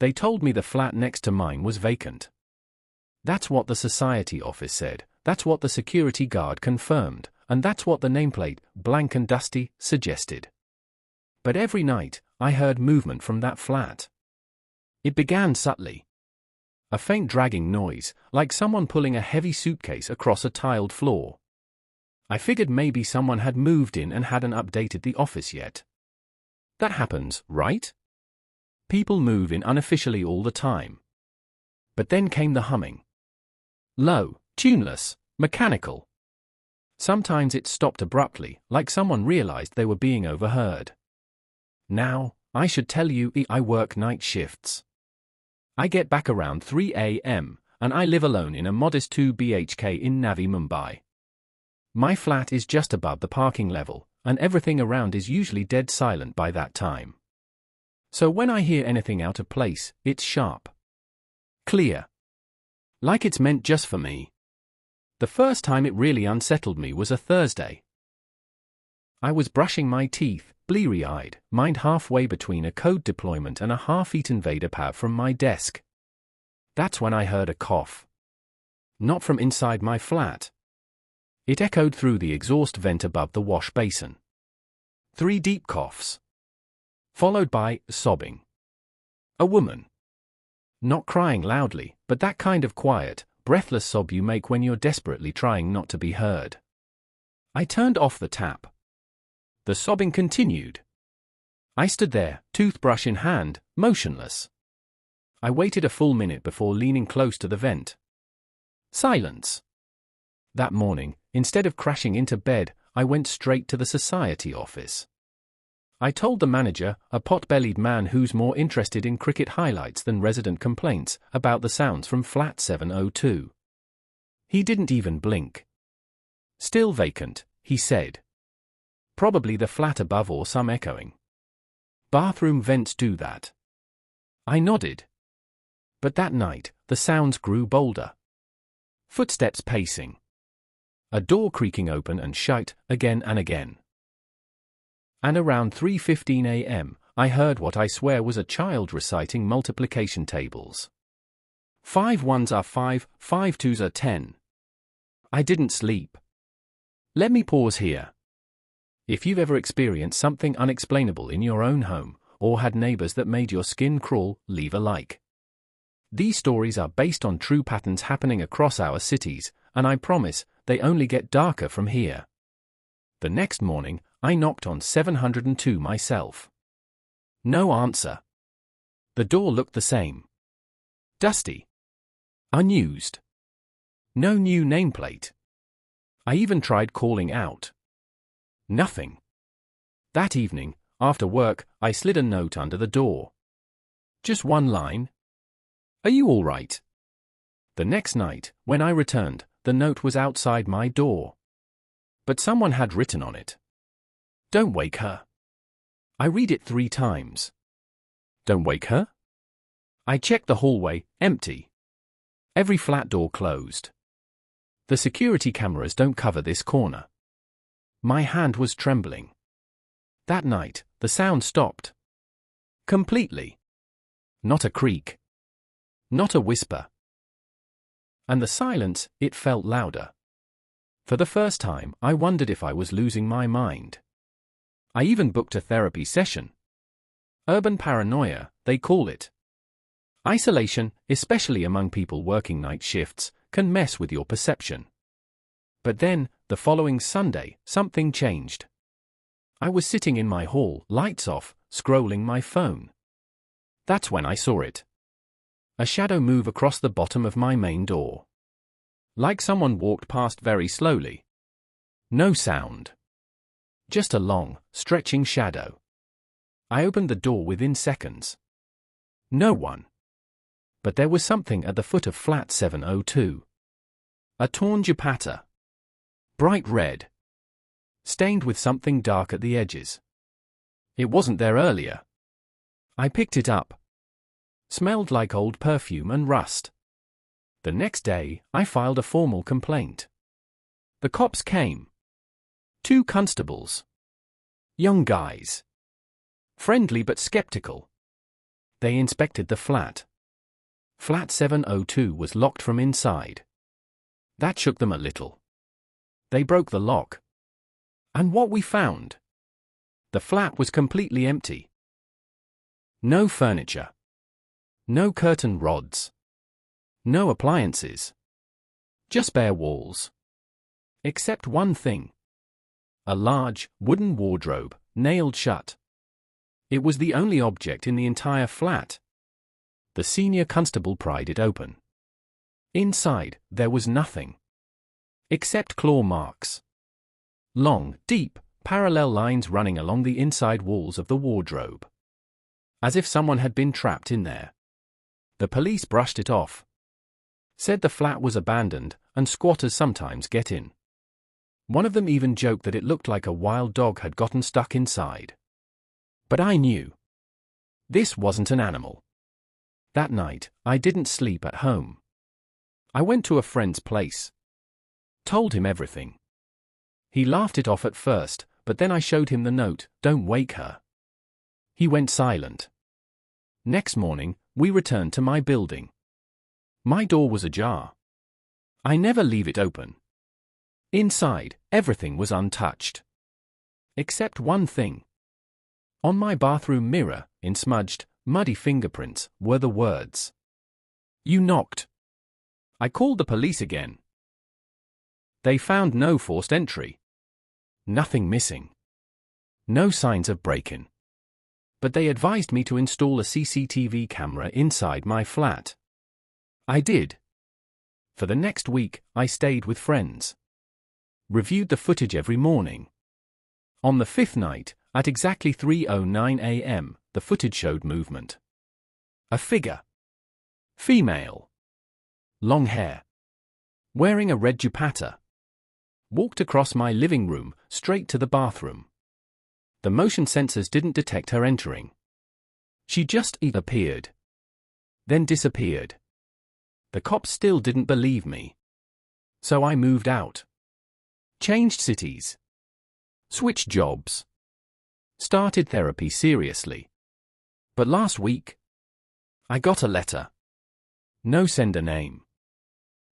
They told me the flat next to mine was vacant. That's what the society office said, that's what the security guard confirmed, and that's what the nameplate, blank and dusty, suggested. But every night, I heard movement from that flat. It began subtly. A faint dragging noise, like someone pulling a heavy suitcase across a tiled floor. I figured maybe someone had moved in and hadn't updated the office yet. That happens, right? People move in unofficially all the time. But then came the humming. Low, tuneless, mechanical. Sometimes it stopped abruptly, like someone realized they were being overheard. Now, I should tell you I work night shifts. I get back around 3 a.m., and I live alone in a modest 2 BHK in Navi Mumbai. My flat is just above the parking level, and everything around is usually dead silent by that time. So when I hear anything out of place, it's sharp. Clear. Like it's meant just for me. The first time it really unsettled me was a Thursday. I was brushing my teeth, bleary-eyed, mind halfway between a code deployment and a half-eaten Veda from my desk. That's when I heard a cough. Not from inside my flat. It echoed through the exhaust vent above the wash basin. 3 deep coughs. Followed by sobbing. A woman. Not crying loudly, but that kind of quiet, breathless sob you make when you're desperately trying not to be heard. I turned off the tap. The sobbing continued. I stood there, toothbrush in hand, motionless. I waited a full minute before leaning close to the vent. Silence. That morning, instead of crashing into bed, I went straight to the society office. I told the manager, a pot-bellied man who's more interested in cricket highlights than resident complaints, about the sounds from flat 702. He didn't even blink. Still vacant, he said. Probably the flat above or some echoing. Bathroom vents do that. I nodded. But that night, the sounds grew bolder. Footsteps pacing. A door creaking open and shut, again and again. And around 3:15 a.m., I heard what I swear was a child reciting multiplication tables. 5 ones are 5, 5 twos are 10. I didn't sleep. Let me pause here. If you've ever experienced something unexplainable in your own home, or had neighbors that made your skin crawl, leave a like. These stories are based on true patterns happening across our cities, and I promise, they only get darker from here. The next morning, I knocked on 702 myself. No answer. The door looked the same. Dusty. Unused. No new nameplate. I even tried calling out. Nothing. That evening, after work, I slid a note under the door. Just one line. Are you all right? The next night, when I returned, the note was outside my door. But someone had written on it. Don't wake her. I read it 3 times. Don't wake her? I checked the hallway, empty. Every flat door closed. The security cameras don't cover this corner. My hand was trembling. That night, the sound stopped. Completely. Not a creak. Not a whisper. And the silence, it felt louder. For the first time, I wondered if I was losing my mind. I even booked a therapy session. Urban paranoia, they call it. Isolation, especially among people working night shifts, can mess with your perception. But then, the following Sunday, something changed. I was sitting in my hall, lights off, scrolling my phone. That's when I saw it. A shadow move across the bottom of my main door. Like someone walked past very slowly. No sound. Just a long, stretching shadow. I opened the door within seconds. No one. But there was something at the foot of flat 702. A torn dupatta. Bright red. Stained with something dark at the edges. It wasn't there earlier. I picked it up. Smelled like old perfume and rust. The next day, I filed a formal complaint. The cops came. 2 constables. Young guys. Friendly but skeptical. They inspected the flat. Flat 702 was locked from inside. That shook them a little. They broke the lock. And what we found? The flat was completely empty. No furniture. No curtain rods. No appliances. Just bare walls. Except one thing. A large, wooden wardrobe, nailed shut. It was the only object in the entire flat. The senior constable pried it open. Inside, there was nothing. Except claw marks. Long, deep, parallel lines running along the inside walls of the wardrobe. As if someone had been trapped in there. The police brushed it off. Said the flat was abandoned, and squatters sometimes get in. One of them even joked that it looked like a wild dog had gotten stuck inside. But I knew. This wasn't an animal. That night, I didn't sleep at home. I went to a friend's place. Told him everything. He laughed it off at first, but then I showed him the note, "Don't wake her." He went silent. Next morning, we returned to my building. My door was ajar. I never leave it open. Inside, everything was untouched. Except one thing. On my bathroom mirror, in smudged, muddy fingerprints, were the words, "You knocked." I called the police again. They found no forced entry. Nothing missing. No signs of break-in. But they advised me to install a CCTV camera inside my flat. I did. For the next week, I stayed with friends. Reviewed the footage every morning. On the fifth night, at exactly 3:09 a.m., the footage showed movement. A figure. Female. Long hair. Wearing a red dupatta. Walked across my living room, straight to the bathroom. The motion sensors didn't detect her entering. She just appeared. Then disappeared. The cops still didn't believe me. So I moved out. Changed cities. Switched jobs. Started therapy seriously. But last week, I got a letter. No sender name.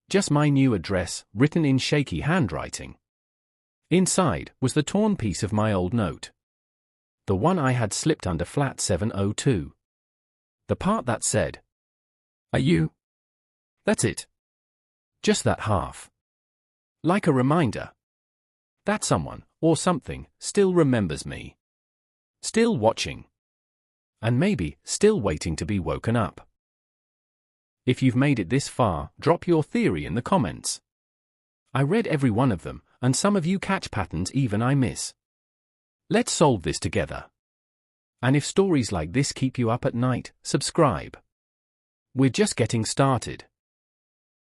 Just my new address, written in shaky handwriting. Inside was the torn piece of my old note. The one I had slipped under flat 702. The part that said, "Are you?" That's it. Just that half. Like a reminder. That someone, or something, still remembers me. Still watching. And maybe, still waiting to be woken up. If you've made it this far, drop your theory in the comments. I read every one of them, and some of you catch patterns even I miss. Let's solve this together. And if stories like this keep you up at night, subscribe. We're just getting started.